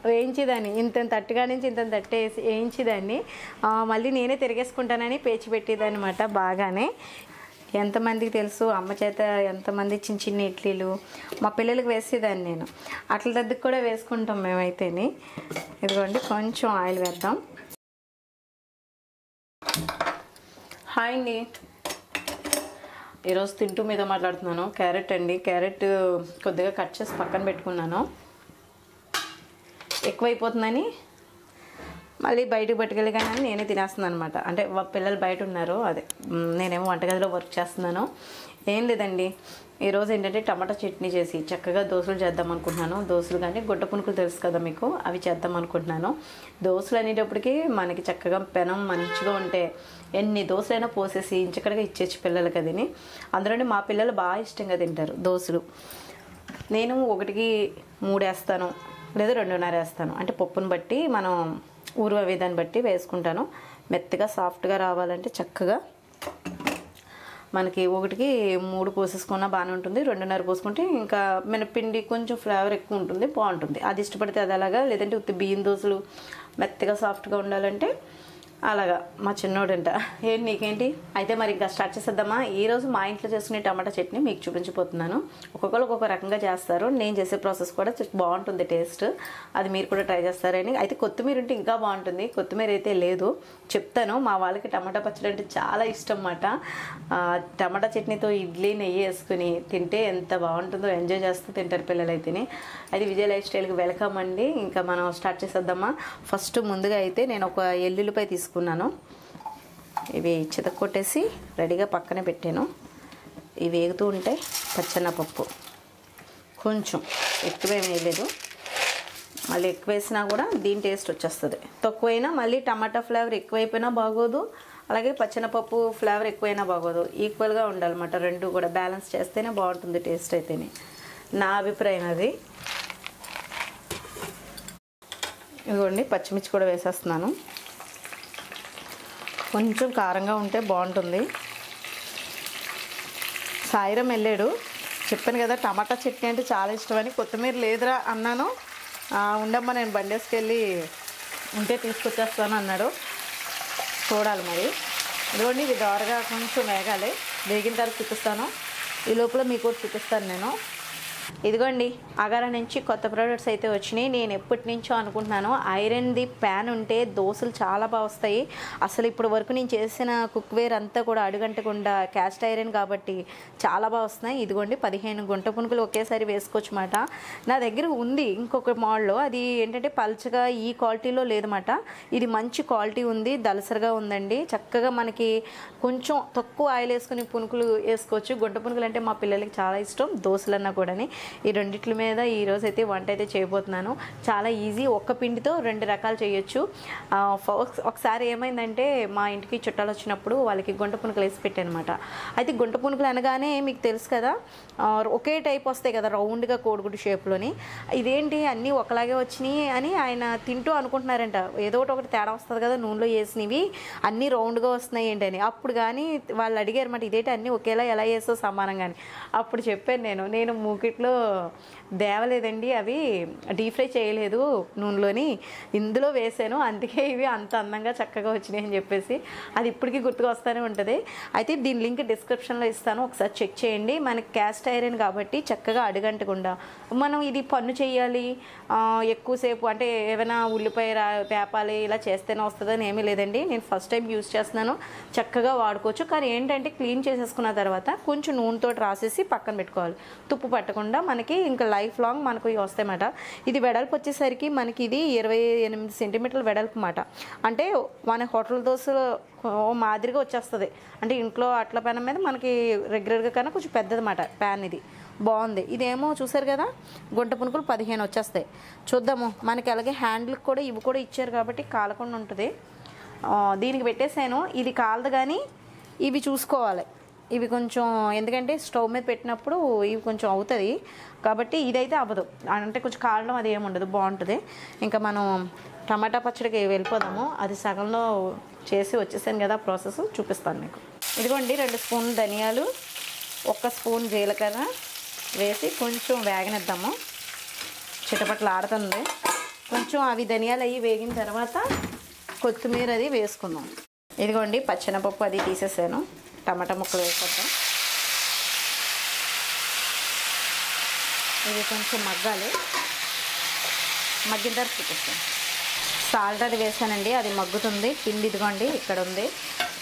వేయించేదాన్ని, ఇంత తట్టుగా నుంచి ఇంత తట్టేసి వేయించేదాన్ని. మళ్ళీ నేనే తిరిగేసుకుంటానని పేచి పెట్టేదాన్ని అనమాట. బాగానే ఎంతమందికి తెలుసు అమ్మ చేత ఎంతమంది చిన్న చిన్న ఇడ్లీలు మా పిల్లలకి వేసేదాన్ని నేను. అట్ల దద్దకు కూడా వేసుకుంటాం మేమైతేని. ఇదిగోండి కొంచెం ఆయిల్ వేద్దాం. హాయ్ అండి, ఈరోజు తింటూ మీద మాట్లాడుతున్నాను. క్యారెట్ అండి, క్యారెట్ కొద్దిగా కట్ చేసి పక్కన పెట్టుకున్నాను. ఎక్కువైపోతుందని మళ్ళీ బయటకు పట్టుకెళ్ళగానే నేనే తినేస్తున్నాను అనమాట. అంటే పిల్లలు బయట ఉన్నారు, అదే నేనేమో వంటగదిలో వర్క్ చేస్తున్నాను. ఏం లేదండి, ఈరోజు ఏంటంటే టమాటా చట్నీ చేసి చక్కగా దోశలు చేద్దాం అనుకుంటున్నాను. దోశలు కానీ గుడ్డ పునుకులు తెలుసు కదా మీకు, అవి చేద్దాం అనుకుంటున్నాను. దోశలు అనేటప్పటికి మనకి చక్కగా పెనం మంచిగా ఉంటే ఎన్ని దోశలైనా పోసేసి ఇంచక్కడగా ఇచ్చేసి పిల్లలకి అదిని. అందులోనే మా పిల్లలు బాగా ఇష్టంగా తింటారు దోశలు. నేను 1కి 3 వేస్తాను, లేదా 2.5 వేస్తాను. అంటే పప్పును బట్టి మనం ఊరు విధాన్ని బట్టి వేసుకుంటాను. మెత్తగా సాఫ్ట్గా రావాలంటే చక్కగా మనకి 1కి 3 పోసేసుకున్నా బాగానే ఉంటుంది. 2.5 పోసుకుంటే ఇంకా మినపిండి కొంచెం ఫ్లేవర్ ఎక్కువ ఉంటుంది, బాగుంటుంది. అది ఇష్టపడితే అది అలాగా, లేదంటే ఉత్తి బియ్యం దోశలు మెత్తగా సాఫ్ట్గా ఉండాలంటే అలాగా. మా చిన్నోడంట నీకేంటి అయితే మరి ఇంకా స్టార్ట్ చేసేద్దామా. ఈరోజు మా ఇంట్లో చేసుకునే టమాటా చట్నీ మీకు చూపించబోతున్నాను. ఒక్కొక్కరు ఒక్కొక్క రకంగా చేస్తారు. నేను చేసే ప్రాసెస్ కూడా బాగుంటుంది టేస్ట్, అది మీరు కూడా ట్రై చేస్తారని. అయితే కొత్తిమీర ఉంటే ఇంకా బాగుంటుంది, కొత్తిమీర అయితే లేదు. చెప్తాను. మా వాళ్ళకి టమాటా పచ్చడి అంటే చాలా ఇష్టం అన్నమాట. టమాటా చట్నీతో ఇడ్లీ నెయ్యి వేసుకుని తింటే ఎంత బాగుంటుందో, ఎంజాయ్ చేస్తూ తింటారు పిల్లలు అయితేనే. అది విజయ్ లైఫ్ స్టైల్కి వెల్కమ్ అండి. ఇంకా మనం స్టార్ట్ చేసేద్దామా. ఫస్ట్ ముందుగా అయితే నేను ఒక ఎల్లుల్లిపాయ తీసుకున్నాను. ఇవి చితక్కొట్టేసి రెడీగా పక్కనే పెట్టాను. ఇవి వేగుతూ ఉంటే పచ్చెనపప్పు కొంచెం ఎక్కువేం వేయలేదు. మళ్ళీ ఎక్కువ వేసినా కూడా దీని టేస్ట్ వచ్చేస్తుంది. తక్కువైనా మళ్ళీ టమాటా ఫ్లేవర్ ఎక్కువైపోయినా బాగోదు, అలాగే పచ్చెనపప్పు ఫ్లేవర్ ఎక్కువైనా బాగోదు. ఈక్వల్గా ఉండాలన్నమాట. రెండు కూడా బ్యాలెన్స్ చేస్తేనే బాగుంటుంది టేస్ట్ అయితేనే, నా అభిప్రాయం అది. ఇదిగోండి పచ్చిమిర్చి కూడా వేసేస్తున్నాను. కొంచెం కారంగా ఉంటే బాగుంటుంది. సాయిరం వెళ్ళాడు, చెప్పాను కదా టమాటా చట్నీ అంటే చాలా ఇష్టమని. కొత్తిమీర లేదురా అన్నాను. ఉండమ్మా నేను బండేసుకెళ్ళి ఉంటే తీసుకొచ్చేస్తాను అన్నాడు. చూడాలి మరి. ఇదిగోండి ఇది దోరగా కొంచెం వేగాలి. వేగిన తర్వాత చూపిస్తాను. ఈ లోపల మీకు కూడా చూపిస్తాను నేను. ఇదిగోండి అగారా నుంచి కొత్త ప్రోడక్ట్స్ అయితే వచ్చినాయి. నేను ఎప్పటి నుంచో అనుకుంటున్నాను ఐరన్ది ప్యాన్ ఉంటే దోశలు చాలా బాగా వస్తాయి. అసలు ఇప్పుడు వరకు నేను చేసిన కుక్వేర్ అంతా కూడా అడుగంటకుండా క్యాస్ట్ ఐరన్ కాబట్టి చాలా బాగా వస్తున్నాయి. ఇదిగోండి 15 గుంట పునుకులు ఒకేసారి వేసుకోవచ్చు మాట. నా దగ్గర ఉంది ఇంకొక మోడల్, అది ఏంటంటే పల్చగా ఈ క్వాలిటీలో లేదన్నమాట. ఇది మంచి క్వాలిటీ ఉంది, దలసరిగా ఉందండి. చక్కగా మనకి కొంచెం తక్కువ ఆయిల్ వేసుకుని పునుకులు వేసుకోవచ్చు. గుంట పునుకులు అంటే మా పిల్లలకి చాలా ఇష్టం, దోశలన్నా కూడాని. ఈ రెండిట్ల మీద ఈరోజు అయితే వంట అయితే చేయబోతున్నాను. చాలా ఈజీ, ఒక్క పిండితో 2 రకాలు చేయొచ్చు. ఒకసారి ఏమైందంటే మా ఇంటికి చుట్టాలు వచ్చినప్పుడు వాళ్ళకి గుంట పునుకులు వేసి పెట్టానమాట. అయితే గుంట పునుకులు అనగానే మీకు తెలుసు కదా ఒకే టైప్ వస్తాయి కదా రౌండ్గా కోడిగుడ్డు షేప్లోని. ఇదేంటి అన్నీ ఒకలాగే వచ్చినాయి అని ఆయన తింటూ అనుకుంటున్నారంట. ఏదో ఒకటి తేడా వస్తుంది కదా నూనెలో వేసినవి అన్నీ రౌండ్గా వస్తున్నాయి ఏంటి అని. అప్పుడు కానీ వాళ్ళు అడిగారన్నమాట ఇదేంటి అన్నీ ఒకేలా ఎలా వేసో సమానంగాని. అప్పుడు చెప్పాను నేను మూకిట్లో దేవలేదండి, అవి డీప్ ఫ్రై చేయలేదు నూనెలోని, ఇందులో వేసాను, అందుకే ఇవి అంత అందంగా చక్కగా వచ్చినాయి అని చెప్పేసి అది ఇప్పటికీ గుర్తుకు వస్తూనే ఉంటుంది. అయితే దీని లింక్ డిస్క్రిప్షన్లో ఇస్తాను, ఒకసారి చెక్ చేయండి. మనకి క్యాస్ట్ ఐరన్ కాబట్టి చక్కగా అడుగంటకుండా మనం ఇది పన్ను చేయాలి ఎక్కువసేపు అంటే ఏమైనా ఉల్లిపాయ వేపాలి ఇలా చేస్తేనే వస్తుందని ఏమీ లేదండి. నేను ఫస్ట్ టైం యూజ్ చేస్తున్నాను, చక్కగా వాడుకోవచ్చు. కానీ ఏంటంటే క్లీన్ చేసేసుకున్న తర్వాత కొంచెం నూనెతో రాసేసి పక్కన పెట్టుకోవాలి, తుప్పు పట్టకుండా మనకి ఇంకా లైఫ్ లాంగ్ మనకు వస్తాయన్నమాట. ఇది వెడల్పు వచ్చేసరికి మనకి ఇది 28 సెంటీమీటర్ల వెడల్పు అన్నమాట. అంటే మన హోటల్ దోశలు మాదిరిగా వచ్చేస్తుంది. అంటే ఇంట్లో అట్ల పెనం మీద మనకి రెగ్యులర్గా కన్నా కొంచెం పెద్దదన్నమాట ప్యాన్. ఇది బాగుంది. ఇదేమో చూసారు కదా గుంట పునుకులు 15 వచ్చేస్తాయి. చూద్దాము. మనకి అలాగే హ్యాండిల్కి కూడా ఇవి కూడా ఇచ్చారు కాబట్టి కాలకుండా ఉంటుంది. దీనికి పెట్టేసాను. ఇది కాలదు కానీ ఇవి చూసుకోవాలి. ఇవి కొంచెం ఎందుకంటే స్టవ్ మీద పెట్టినప్పుడు ఇవి కొంచెం అవుతుంది కాబట్టి ఇదైతే అవ్వదు. అంటే కొంచెం కాలడం అది ఏముండదు, బాగుంటుంది. ఇంకా మనం టమాటా పచ్చడికి వెళ్ళిపోదాము. అది సగంలో చేసి వచ్చేసాను కదా ప్రాసెస్ చూపిస్తాను మీకు. ఇదిగోండి 2 స్పూన్లు ధనియాలు, 1 స్పూన్ జీలకర్ర వేసి కొంచెం వేగనిద్దాము. చిటపట్లు ఆడుతుంది. కొంచెం అవి ధనియాలు అవి వేగిన తర్వాత కొత్తిమీర అది వేసుకుందాం. ఇదిగోండి పచ్చెనపప్పు అది తీసేసాను. టమాటా ముక్కలు వేసుకుంటాం. ఇది కొంచెం మగ్గాలి. మగ్గిన తర్వాత చూపిస్తాం. సాల్ట్ అది వేసానండి, అది మగ్గుతుంది. పిండి ఇదిగోండి ఇక్కడ ఉంది.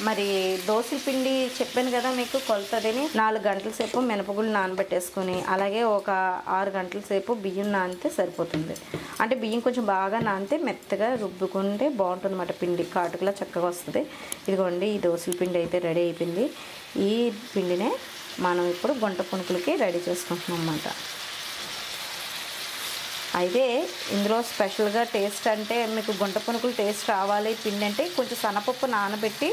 మరి దోశల పిండి చెప్పాను కదా మీకు కొలతదని. 4 గంటల సేపు మినపగుళ్ళు నానబెట్టేసుకుని అలాగే ఒక 6 గంటల సేపు బియ్యం నానితే సరిపోతుంది. అంటే బియ్యం కొంచెం బాగా నానితే మెత్తగా రుబ్బుకుంటే బాగుంటుంది అన్నమాట. పిండి కాటుకులా చక్కగా వస్తుంది. ఇదిగోండి ఈ దోశల పిండి అయితే రెడీ అయిపోయింది. ఈ పిండినే మనం ఇప్పుడు గుంట పునుకులకి రెడీ చేసుకుంటున్నాం అన్నమాట. అయితే ఇందులో స్పెషల్గా టేస్ట్ అంటే మీకు గుంట పునుకులు టేస్ట్ రావాలి పిండి అంటే కొంచెం శనగపప్పు నానబెట్టి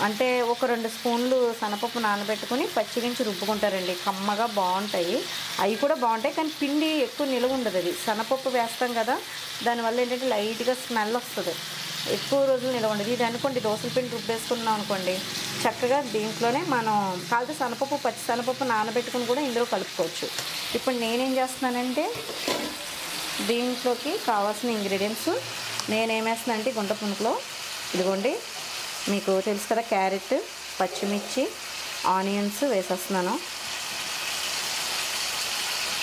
అంటే ఒక 2 స్పూన్లు శనగపప్పు నానబెట్టుకుని పచ్చిగించి రుబ్బుకుంటారండి. కమ్మగా బాగుంటాయి. అవి కూడా బాగుంటాయి కానీ పిండి ఎక్కువ నిలువ ఉండదు. అది శనగపప్పు వేస్తాం కదా, దానివల్ల ఏంటంటే లైట్గా స్మెల్ వస్తుంది, ఎక్కువ రోజులు నిలవ ఉండదు. ఇది అనుకోండి దోశల పిండి రుబ్బేసుకున్నాం అనుకోండి, చక్కగా దీంట్లోనే మనం కాలితే శనగపప్పు పచ్చి శనగపప్పు నానబెట్టుకుని కూడా ఇందులో కలుపుకోవచ్చు. ఇప్పుడు నేనేం చేస్తున్నానంటే దీంట్లోకి కావాల్సిన ఇంగ్రీడియంట్స్ నేనేమేస్తున్నానంటే గుంట పునుకులో ఇదిగోండి మీకు తెలుసు కదా, క్యారెట్, పచ్చిమిర్చి, ఆనియన్స్ వేసేస్తున్నాను.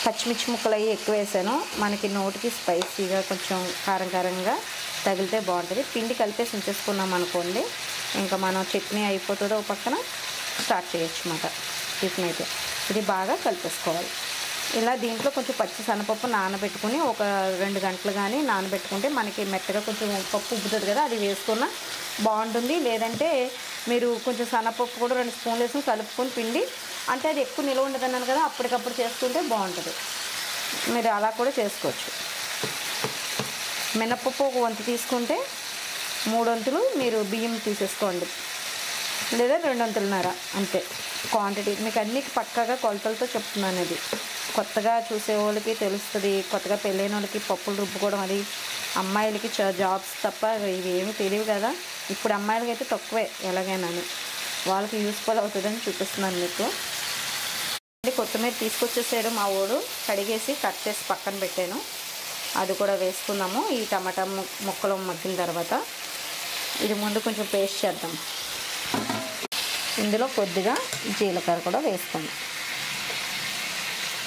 పచ్చిమిర్చి ముక్కలు అవి ఎక్కువ వేసాను. మనకి నోటికి స్పైసీగా కొంచెం కారం కారంగా తగిలితే బాగుంటుంది. పిండి కలిపేసి ఉంచేసుకున్నాం అనుకోండి, ఇంకా మనం చట్నీ అయిపోతుందో ఒక పక్కన స్టార్ట్ చేయొచ్చు అన్నమాట. టిఫిన్ అయితే ఇది బాగా కలిపేసుకోవాలి. ఇలా దీంట్లో కొంచెం పచ్చి శనగపప్పు నానబెట్టుకుని ఒక 2 గంటలు కానీ నానబెట్టుకుంటే మనకి మెత్తగా కొంచెం పప్పు ఉబ్బుతుంది కదా, అది వేసుకున్న బాగుంటుంది. లేదంటే మీరు కొంచెం శనగపప్పు కూడా 2 స్పూన్లు వేసుకుని కలుపుకొని పిండి అంటే అది ఎక్కువ నిల్వ ఉండదు అన్నాను కదా, అప్పటికప్పుడు చేసుకుంటే బాగుంటుంది. మీరు అలా కూడా చేసుకోవచ్చు. మినపప్పు 1 వంతు తీసుకుంటే 3 వంతులు మీరు బియ్యం తీసేసుకోండి, లేదా 2 వంతులున్నర అంతే క్వాంటిటీ. మీకు అన్ని పక్కాగా కొలతలతో చెప్తున్నాను. ఇది కొత్తగా చూసే వాళ్ళకి తెలుస్తుంది, కొత్తగా పెళ్ళైన వాళ్ళకి పప్పులు రుబ్బుకోవడం అది అమ్మాయిలకి జాబ్స్ తప్ప ఇవి ఏమీ తెలియవు కదా. ఇప్పుడు అమ్మాయిలకి అయితే తక్కువే ఎలాగైనా, వాళ్ళకి యూస్ఫుల్ అవుతుందని చూపిస్తున్నాను మీకు. కొత్తిమీర తీసుకొచ్చేసాడు మా వాడు, కడిగేసి కట్ చేసి పక్కన పెట్టాను. అది కూడా వేసుకున్నాము. ఈ టమాటా ముక్కలు మగ్గిన తర్వాత ఇది ముందు కొంచెం పేస్ట్ చేద్దాం. ఇందులో కొద్దిగా జీలకర్ర కూడా వేసుకోండి.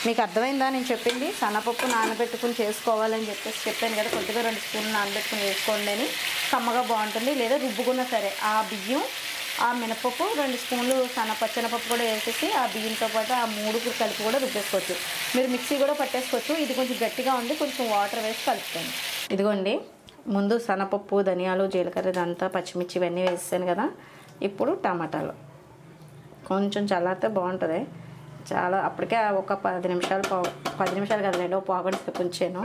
మీకు అర్థమైందా నేను చెప్పింది? శనగపప్పు నానబెట్టుకుని చేసుకోవాలని చెప్పాను కదా, కొద్దిగా 2 స్పూన్లు నానబెట్టుకుని వేసుకోండి అని, కమ్మగా బాగుంటుంది. లేదా రుబ్బుకున్నా సరే ఆ బియ్యం ఆ మినపప్పు 2 స్పూన్లు పచ్చెనపప్పు కూడా వేసేసి ఆ బియ్యంతో పాటు ఆ 3 కలిపి కూడా రుబ్బేసుకోవచ్చు. మీరు మిక్సీ కూడా పట్టేసుకోవచ్చు. ఇది కొంచెం గట్టిగా ఉంది, కొంచెం వాటర్ వేసి కలుపుకోండి. ఇదిగోండి ముందు శనగపప్పు, ధనియాలు, జీలకర్ర ఇదంతా పచ్చిమిర్చి ఇవన్నీ వేసాను కదా. ఇప్పుడు టమాటాలు కొంచెం చల్లారితే బాగుంటుంది. చాలా అప్పటికే ఒక 10 నిమిషాలు 10 నిమిషాలు కదలేండి, ఒక పావు గంట సేపు ఉంచాను.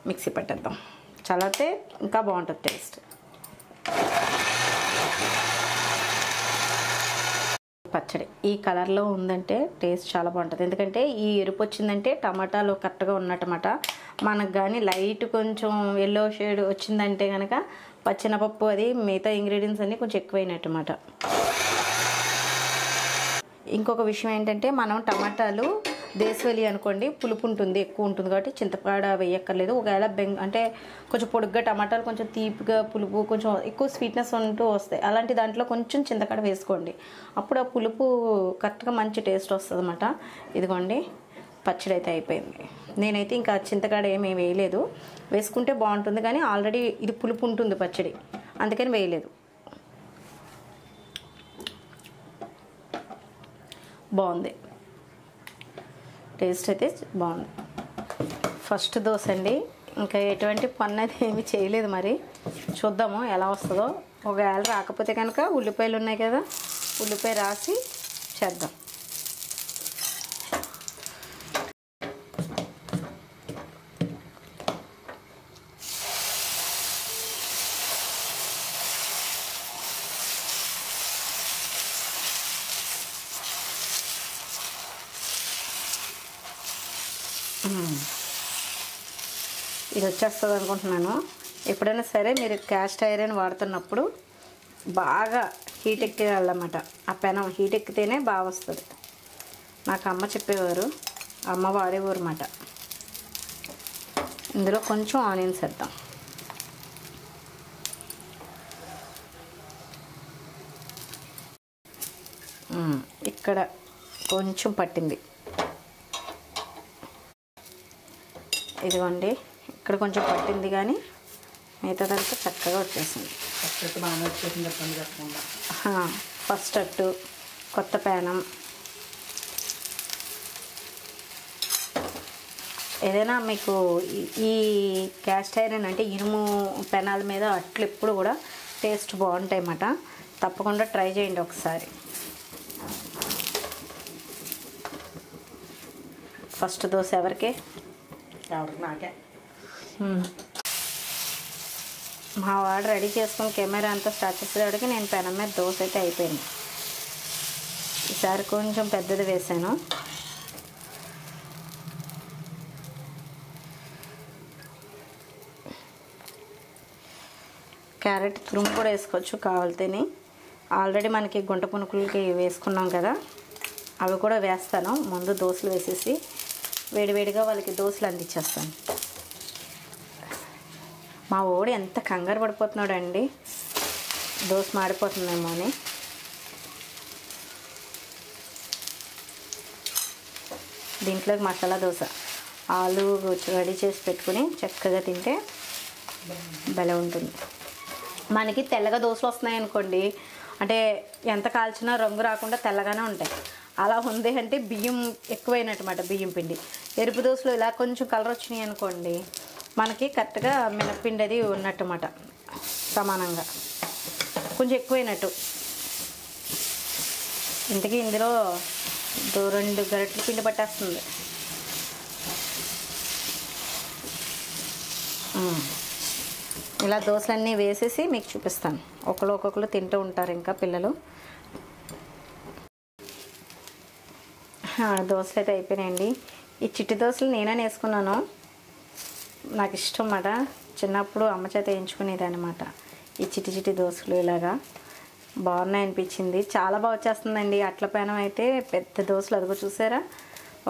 మిక్సీ పట్టేద్దాం. చల్లారితే ఇంకా బాగుంటుంది టేస్ట్. పచ్చడి ఈ కలర్లో ఉందంటే టేస్ట్ చాలా బాగుంటుంది. ఎందుకంటే ఈ ఎరుపు వచ్చిందంటే టమాటాలు కరెక్ట్గా ఉన్నట్టమాట. మనకు కానీ లైట్ కొంచెం ఎల్లో షేడ్ వచ్చిందంటే కనుక పచ్చెనపప్పు అది మిగతా ఇంగ్రీడియంట్స్ అన్నీ కొంచెం ఎక్కువైనట్టమాట. ఇంకొక విషయం ఏంటంటే మనం టమాటాలు దేశవాళీ అనుకోండి, పులుపు ఉంటుంది, ఎక్కువ ఉంటుంది కాబట్టి చింతపండు వేయక్కర్లేదు. ఒకవేళ అంటే కొంచెం పొడుగ్గా టమాటాలు కొంచెం తీపిగా పులుపు కొంచెం ఎక్కువ స్వీట్నెస్ ఉంటూ వస్తాయి. అలాంటి దాంట్లో కొంచెం చింతకాడ వేసుకోండి, అప్పుడు ఆ పులుపు కరెక్ట్గా మంచి టేస్ట్ వస్తుంది అన్నమాట. ఇదిగోండి పచ్చడి అయితే అయిపోయింది. నేనైతే ఇంకా చింతకాడ ఏమీ వేయలేదు, వేసుకుంటే బాగుంటుంది కానీ ఆల్రెడీ ఇది పులుపు ఉంటుంది పచ్చడి, అందుకని వేయలేదు. బాగుంది, టేస్ట్ అయితే బాగుంది. ఫస్ట్ దోశ అండి, ఇంకా ఎటువంటి పని అయితే ఏమీ చేయలేదు. మరి చూద్దాము ఎలా వస్తుందో. ఒకవేళ రాకపోతే కనుక ఉల్లిపాయలు ఉన్నాయి కదా, ఉల్లిపాయ రాసి చేద్దాం. ఇది వచ్చేస్తుంది అనుకుంటున్నాను. ఎప్పుడైనా సరే మీరు క్యాస్ట్ ఐరన్ వాడుతున్నప్పుడు బాగా హీట్ ఎక్కేయాలన్నమాట. ఆ పెనం హీట్ ఎక్కితేనే బాగా వస్తుంది. నాకు అమ్మ చెప్పేవారు, అమ్మ వాడేవారు అన్నమాట. ఇందులో కొంచెం ఆనియన్స్ వేద్దాం. ఇక్కడ కొంచెం పట్టింది, ఇదిగోండి ఇక్కడ కొంచెం పట్టింది, కానీ మిగతాదంతా చక్కగా వచ్చేసింది. ఫస్ట్ అట్టు కొత్త పేనం. ఏదైనా మీకు ఈ క్యాస్ట్ ఐరన్ అంటే ఇనుము పెనాల మీద అట్లు ఎప్పుడు కూడా టేస్ట్ బాగుంటాయి అన్నమాట. తప్పకుండా ట్రై చేయండి ఒకసారి. ఫస్ట్ దోశ ఎవరికి? నాకే. మా వాడు రెడీ చేసుకుని కెమెరా అంతా స్టార్ట్ చేసేవాడికి నేను పెనం మీద దోశ అయితే అయిపోయింది. ఈసారి కొంచెం పెద్దది వేసాను. క్యారెట్ తురుము కూడా వేసుకోవచ్చు కావాలితేనే. ఆల్రెడీ మనకి గుంట పునుకులకి వేసుకున్నాం కదా, అవి కూడా వేస్తాను. ముందు దోశలు వేసేసి వేడివేడిగా వాళ్ళకి దోశలు అందించేస్తాను. మా ఓడి ఎంత కంగారు పడిపోతున్నాడు అండి, దోశ మాడిపోతుందేమో అని. దీంట్లోకి మసాలా దోశ ఆలు రెడీ చేసి పెట్టుకుని చక్కగా తింటే భలే ఉంటుంది. మనకి తెల్లగా దోశలు వస్తున్నాయి అనుకోండి, అంటే ఎంత కాల్చినా రంగు రాకుండా తెల్లగానే ఉంటాయి. అలా ఉంది అంటే బియ్యం ఎక్కువైనట్టుమాట, బియ్యం పిండి. ఎరుపు దోశలు ఇలా కొంచెం కలర్ వచ్చినాయి అనుకోండి, మనకి కరెక్ట్గా మినప్పిండి అది ఉన్నట్టుమాట, సమానంగా కొంచెం ఎక్కువైనట్టు. ఇంతకీ ఇందులో 2 గరిటెల పిండి పట్టేస్తుంది. ఇలా దోశలన్నీ వేసేసి మీకు చూపిస్తాను. ఒక్కొక్కరు తింటూ ఉంటారు ఇంకా పిల్లలు. దోశలు అయితే అయిపోయినాయండి. ఈ చిట్టి దోశలు నేనే వేసుకున్నాను, నాకు ఇష్టం అన్నమాట. చిన్నప్పుడు అమ్మ చేత వేయించుకునేది అనమాట. ఈ చిట్టి చిట్టి దోశలు ఇలాగా బాగున్నాయి అనిపించింది. చాలా బాగా వచ్చేస్తుందండి. అట్ల పేనం అయితే పెద్ద దోశలు అదిగో చూసారా,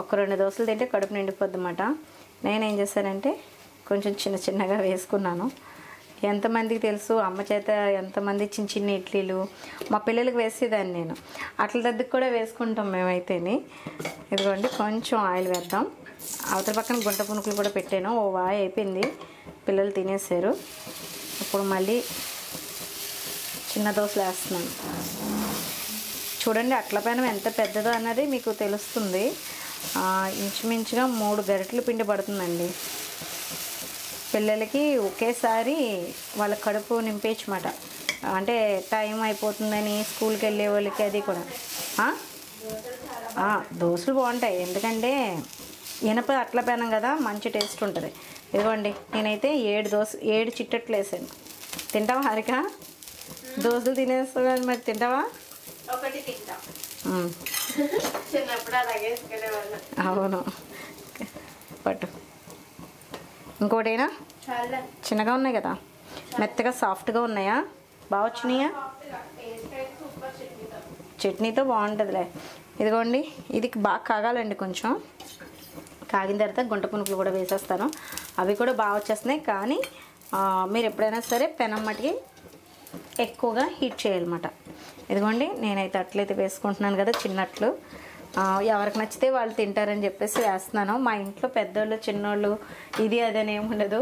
1-2 దోశలు తింటే కడుపు నిండిపోద్ది అన్నమాట. నేనేం చేశానంటే కొంచెం చిన్నగా వేసుకున్నాను. ఎంతమందికి తెలుసు అమ్మ చేత ఎంతమంది చిన్న ఇడ్లీలు మా పిల్లలకి వేసేదాన్ని నేను. అట్ల దద్దకు కూడా వేసుకుంటాం మేమైతేని. ఇదిగోండి కొంచెం ఆయిల్ వేద్దాం. అవతల పక్కన గుంట పునుకులు కూడా పెట్టాను. ఓ వాయి అయిపోయింది, పిల్లలు తినేసారు. ఇప్పుడు మళ్ళీ చిన్న దోశలు వేస్తున్నాను. చూడండి అట్ల పేనం ఎంత పెద్దదో అన్నది మీకు తెలుస్తుంది. ఇంచుమించుగా 3 గరిటెల పిండి పడుతుందండి. పిల్లలకి ఒకేసారి వాళ్ళ కడుపు నింపేయచ్చమాట. అంటే టైం అయిపోతుందని స్కూల్కి వెళ్ళే వాళ్ళకి అది కూడా. దోశలు బాగుంటాయి, ఎందుకంటే ఇనప అట్ల పేనం కదా, మంచి టేస్ట్ ఉంటుంది. ఇదిగోండి నేనైతే 7 చిట్టట్లు వేసాను. తింటావా హారిక? దోశలు తినేస్తావు కానీ మరి తింటావా? ఒకటి తింటా, చిన్నప్పుడు అలాగే వేసుకునేవాళ్ళం. అవును, పట్టు. ఇంకోటేనా? చిన్నగా ఉన్నాయి కదా, మెత్తగా సాఫ్ట్గా ఉన్నాయా? బాగా వచ్చినాయా? చట్నీతో బాగుంటుందిలే. ఇదిగోండి ఇది బాగా కాగాలండి. కొంచెం కాగిన తర్వాత గుంట పునుకులు కూడా వేసేస్తాను. అవి కూడా బాగా వచ్చేస్తున్నాయి. కానీ మీరు ఎప్పుడైనా సరే పెనం మట్టికి ఎక్కువగా హీట్ చేయాలన్నమాట. ఇదిగోండి నేనైతే అట్లయితే వేసుకుంటున్నాను కదా, చిన్నట్లు. ఎవరికి నచ్చితే వాళ్ళు తింటారని చెప్పేసి వేస్తున్నాను. మా ఇంట్లో పెద్దోళ్ళు చిన్నోళ్ళు ఇది అదని ఏముండదు,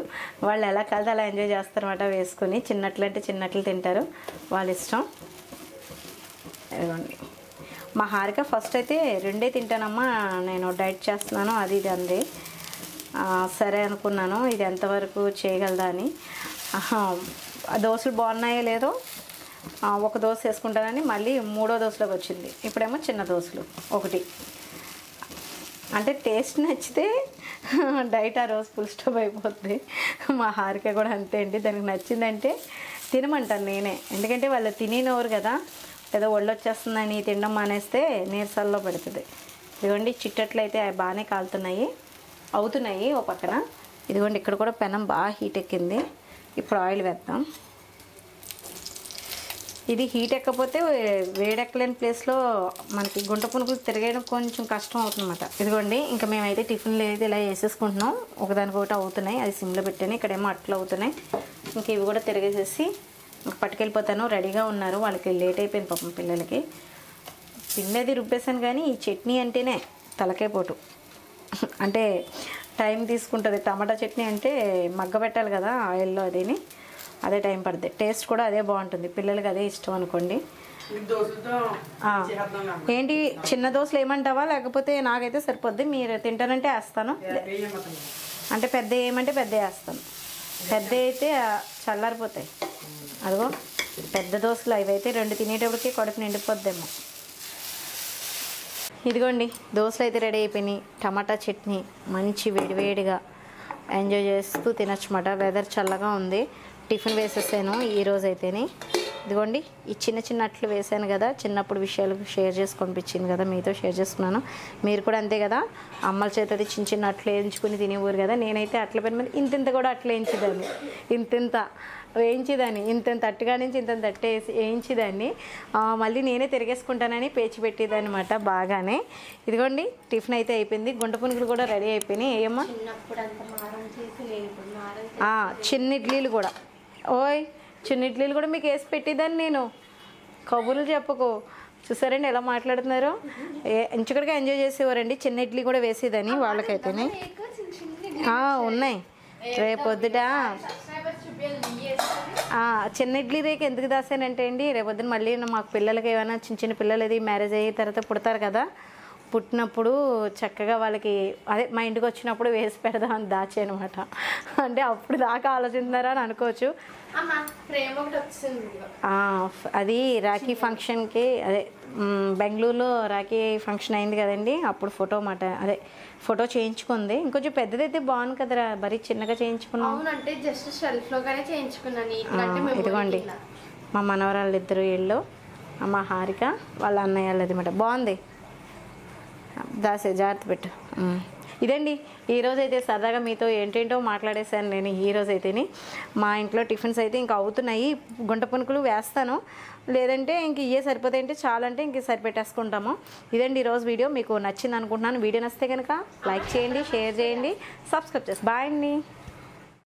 వాళ్ళు ఎలా కలిసి అలా ఎంజాయ్ చేస్తారన్నమాట వేసుకొని. చిన్నట్లు అంటే చిన్నట్లు తింటారు, వాళ్ళ ఇష్టం. ఇదిగోండి మా హారిక ఫస్ట్ అయితే 2 తింటానమ్మా, నేను డైట్ చేస్తున్నాను అది ఇది అంది. సరే అనుకున్నాను, ఇది ఎంతవరకు చేయగలదా అని. దోశలు బాగున్నాయో లేదో, ఒక దోశ వేసుకుంటానని మళ్ళీ 3వ దోశలోకి వచ్చింది. ఇప్పుడేమో చిన్న దోశలు 1. అంటే టేస్ట్ నచ్చితే డైట్ ఆ రోజు ఫుల్ స్టాప్ అయిపోద్ది. మా హారిక కూడా అంతే అండి, దానికి నచ్చిందంటే తినమంటాను నేనే. ఎందుకంటే వాళ్ళు తినేనోరు కదా, ఏదో ఒళ్ళు వచ్చేస్తుందని తినడం మానేస్తే నీరసాల్లో పెడుతుంది. ఇదిగోండి చిట్టట్లు అయితే బాగానే కాలుతున్నాయి, అవుతున్నాయి ఓ పక్కన. ఇదిగోండి ఇక్కడ కూడా పెనం బాగా హీట్ ఎక్కింది. ఇప్పుడు ఆయిల్ వేద్దాం. ఇది హీట్ ఎక్కపోతే వేడెక్కలేని ప్లేస్లో మనకి గుంట పునుకులు తిరగడం కొంచెం కష్టం అవుతుందన్నమాట. ఇదిగోండి ఇంకా మేమైతే టిఫిన్లు అయితే ఇలా వేసేసుకుంటున్నాం. ఒకదానికొకటి అవుతున్నాయి. అది సిమ్లో పెట్టాను. ఇక్కడేమో అట్లు అవుతున్నాయి. ఇంక ఇవి కూడా తిరిగేసేసి ఇంక పట్టుకెళ్ళిపోతాను. రెడీగా ఉన్నారు. వాళ్ళకి లేట్ అయిపోయింది పాపం పిల్లలకి. పిండి రుబ్బేశాను కానీ ఈ చట్నీ అంటేనే తలకాయ పోటు. అంటే టైం తీసుకుంటుంది. టమాటా చట్నీ అంటే మగ్గ పెట్టాలి కదా ఆయిల్లో, అదే టైం పడుతుంది. టేస్ట్ కూడా అదే బాగుంటుంది. పిల్లలకి అదే ఇష్టం అనుకోండి. ఏంటి చిన్న దోశలు ఏమంటావా, లేకపోతే నాకైతే సరిపోద్ది. మీరు తింటానంటే వేస్తాను. అంటే పెద్ద ఏమంటే పెద్ద వేస్తాను. పెద్ద అయితే చల్లారిపోతాయి. అదిగో పెద్ద దోశలు అవైతే 2 తినేటప్పటికి కడుపు నిండిపోద్దేమో. ఇదిగోండి దోశలు అయితే రెడీ అయిపోయినాయి. టమాటా చట్నీ మంచి వేడివేడిగా ఎంజాయ్ చేస్తూ తినొచ్చమాట. వెదర్ చల్లగా ఉంది. టిఫిన్ వేసేసాను ఈరోజు అయితేనే. ఇదిగోండి ఈ చిన్న చిన్న అట్లు వేసాను కదా, చిన్నప్పుడు విషయాలు షేర్ చేసి పంపించింది కదా, మీతో షేర్ చేసుకున్నాను. మీరు కూడా అంతే కదా, అమ్మల చేతది చిన్న చిన్న అట్లు వేయించుకుని తినేవారు కదా. నేనైతే అట్ల పని మీద ఇంతింత కూడా అట్లు వేయించేదాన్ని. ఇంతింత వేయించేదాన్ని. ఇంతంత అట్టుగా నుంచి ఇంతంత అట్టు వేయించేదాన్ని. మళ్ళీ నేనే తిరిగేసుకుంటానని పేచి పెట్టేదాన్ని అనమాట బాగానే. ఇదిగోండి టిఫిన్ అయితే అయిపోయింది. గుంట పునుగులు కూడా రెడీ అయిపోయినాయి. ఏమో చిన్న ఇడ్లీలు కూడా, ఓయ్ చిన్న ఇడ్లీలు కూడా మీకు వేసి పెట్టేదాన్ని నేను. కబుర్లు చెప్పకు. చూసారండి ఎలా మాట్లాడుతున్నారు. ఇంచుకడిగా ఎంజాయ్ చేసేవారండి. చిన్న ఇడ్లీ కూడా వేసేదాన్ని వాళ్ళకైతేనే. ఉన్నాయి రేపొద్దుట. చిన్న ఇడ్లీ రేఖ ఎందుకు దాసానంటే అండి, రేపొద్దున మళ్ళీ మాకు పిల్లలకి ఏమైనా చిన్న చిన్న పిల్లలు అది మ్యారేజ్ అయిన తర్వాత పుడతారు కదా, పుట్టినప్పుడు చక్కగా వాళ్ళకి అదే మా ఇంటికి వచ్చినప్పుడు వేసి పెడదామని దాచేనమాట. అంటే అప్పుడు దాకా ఆలోచిస్తున్నారా అని అనుకోవచ్చు. అది రాఖీ ఫంక్షన్కి, అదే బెంగళూరులో రాఖీ ఫంక్షన్ అయింది కదండి, అప్పుడు ఫోటో మాట, అదే ఫోటో చేయించుకుంది. ఇంకొంచెం పెద్దదైతే బాగుంది కదరా, మరీ చిన్నగా చేయించుకున్నాం. ఇదిగోండి మా మనవరాళ్ళు ఇద్దరు వీళ్ళు, మా హారిక వాళ్ళ అన్నయ్య వాళ్ళది మాట. బాగుంది. దాసే జాగ్రత్త పెట్టు. ఇదండి ఈరోజైతే సరదాగా మీతో ఏంటేంటో మాట్లాడేశాను నేను. ఈరోజైతేని మా ఇంట్లో టిఫిన్స్ అయితే ఇంకా అవుతున్నాయి. గుంట పునుకులు వేస్తాను, లేదంటే ఇంక ఇవే సరిపోతాయంటే చాలంటే ఇంక సరిపెట్టేసుకుంటాము. ఇదండి ఈరోజు వీడియో. మీకు నచ్చింది అనుకుంటున్నాను. వీడియో నచ్చితే కనుక లైక్ చేయండి, షేర్ చేయండి, సబ్స్క్రైబ్ చేసి. బాయ్ అండి.